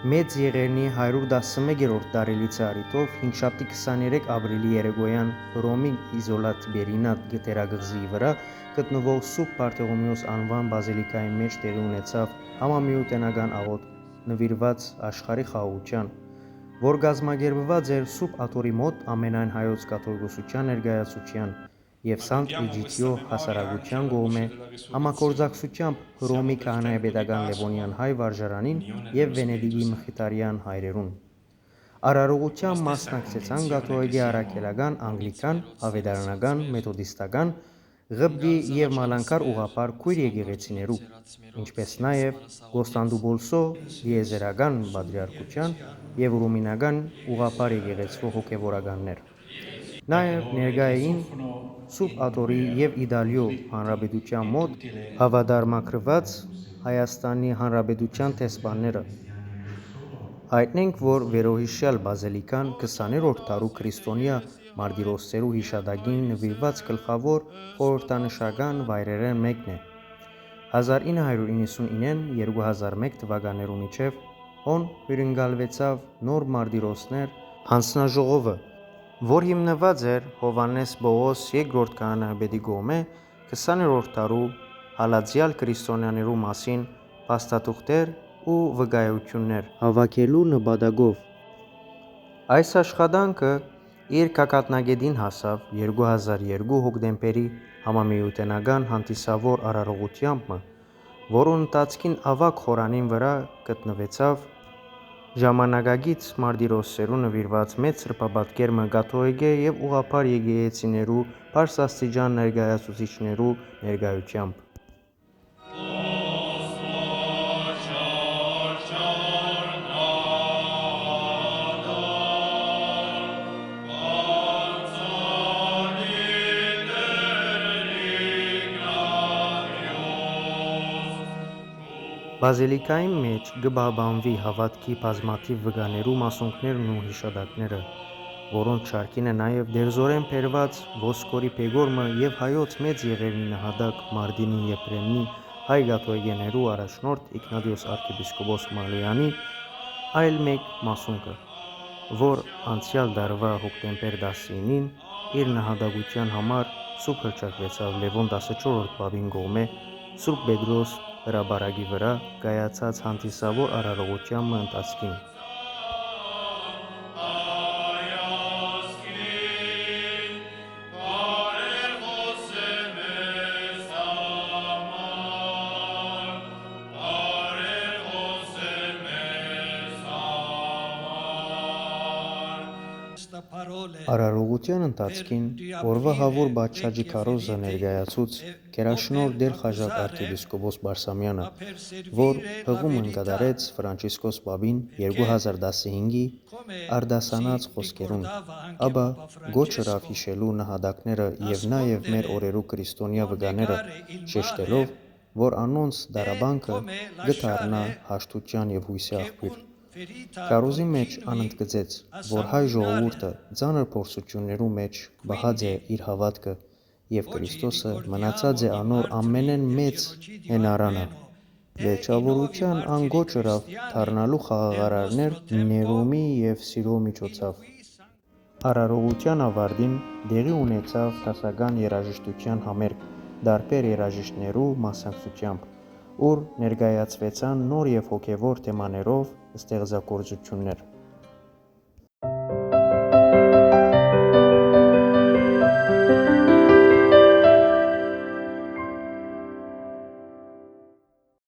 Մեծ Եղեռնի 111-րդ տարելիցի առիթով հինգշաբթի 23 ապրիլի երեկոյան Հռոմի Իզոլատ Բերինատ գետերագղզի վրա գտնվող Սուրբ Բարթողոմեոս անվան բազիլիկայի մեջ տեղի ունեցավ համամիութենական աղոթք նվիրված աշխարհի խաղաղության, որ կազմակերպված էր Սուրբ Աթոռի մոտ ամենայն հայոց կաթողիկոսության ներկայացության և Սանտ Էջիդիո հասարակության կողմէ համագործակցությամբ Հռոմի քահանայապետական Լևոնյան հայ վարժարանին և Վենետիկի մխիթարյան հայրերուն։ Արարողության մասնակցեցան կաթողիկե առաքելական, անգլիկան, ավետարանական, մեթոդիստական, ղբկի և մալանկար ուղղափառ քույր եկեղեցիներու, ինչպես նաև Կոստանդնուպոլսո տիեզերական պատրիարքության և Ռումինական ուղղափառ եկեղեցվո հոգևորականներ։ Նաև ներկա էին Սուրբ Աթոռի և Իտալիո Հանրապետության մոտ հավատարմագրված Հայաստանի Հանրապետության դեսպանները։ Հայտնենք, որ վերոհիշյալ բազիլիկան 20-րդ դարու քրիստոնյա մարտիրոսներու հիշատակին նվիրված գլխավոր խորհրդանշական վայրերէն մեկն է։ 1999-ին 2001 թվականներու միջև հոն հյուրընկալվեցավ նոր մարտիրոսներ հանձնաժողովը, որ հիմնված էր Հովհաննես Պողոս II քահանայապետի կողմէ 20-րդ դարու հալածյալ քրիստոնյաներու մասին փաստաթուղթեր ու վկայություններ հավաքելու նպատակով։ Այս աշխատանքը իր գագաթնակետին հասավ 2002 հոկտեմբերի համամիութենական հանդիսավոր արարողութեամբ, որու ընթացքին ավագ խորանին վրա գտնվեցավ ժամանակակից մարտիրոսներու նվիրված մեծ սրբապատկերմը կաթողիկե և ուղղափառ եկեղեցիներու բարձրաստիճան ներկայացուցիչներու ներկայութեամբ։ Բազիլիկայի մեջ կպահպանվի հավատքի բազմաթիվ վկաներու մասունքներն ու հիշատակները, որոնց շարքին է նաև դերձորեն բերված Ոսկորի Բեգորմը և Հայոց Մեծ Եղեռնի նահատակ Մարտինի Եփրեմնի հայ կաթողիկեներու առաջնորդ Իգնատիոս arczepiskopos Մալոյանի այլ մեկ մասունքը, որ անցյալ տարվա հոկտեմբեր 19-ին իր նահատակության համար սուրբ հռչակվեցավ Լևոն 14-րդ պապին կողմէ Սուրբ Պետրոս հրապարակի վրա կայացած հանդիսավոր արարողութեան ընթացքին։ Արարողության ընթացքին օրվա հավոր պատշաճի քարոզը ներկայացուց գերաշնորհ Տեր Խաչատ arczepiskopos Բարսամյանը, որ հղումն կատարեց Ֆրանցիսկոս պապին 2015-ի արտասանած խոսքերուն, ապա գոչ ըրավ հիշելու նահատակները և նաև մեր օրերու քրիստոնյա վկաները, շեշտելով, որ անոնց տառապանքը կը դառնա հաշտության և հույսի աղբյուր։ Քարոզի մեջ անընդգծեց, որ հայ ժողովուրդը ծանր փորձություններու մեջ պահած է իր հավատքը և Քրիստոսը մնացած է անոր ամենէն մեծ հենարանը։ Վերջավորութեան ան գոչ ըրավ դառնալու խաղաղարարներ ներումի և սիրո միջոցով։ Արարողության ավարտին տեղի ունեցավ դասական երաժշտության համերգ տարբեր երաժիշտներու մասնակցությամբ, ուր ներկայացվեցան նոր և հոգևոր թեմաներով ստեղծագործություններ։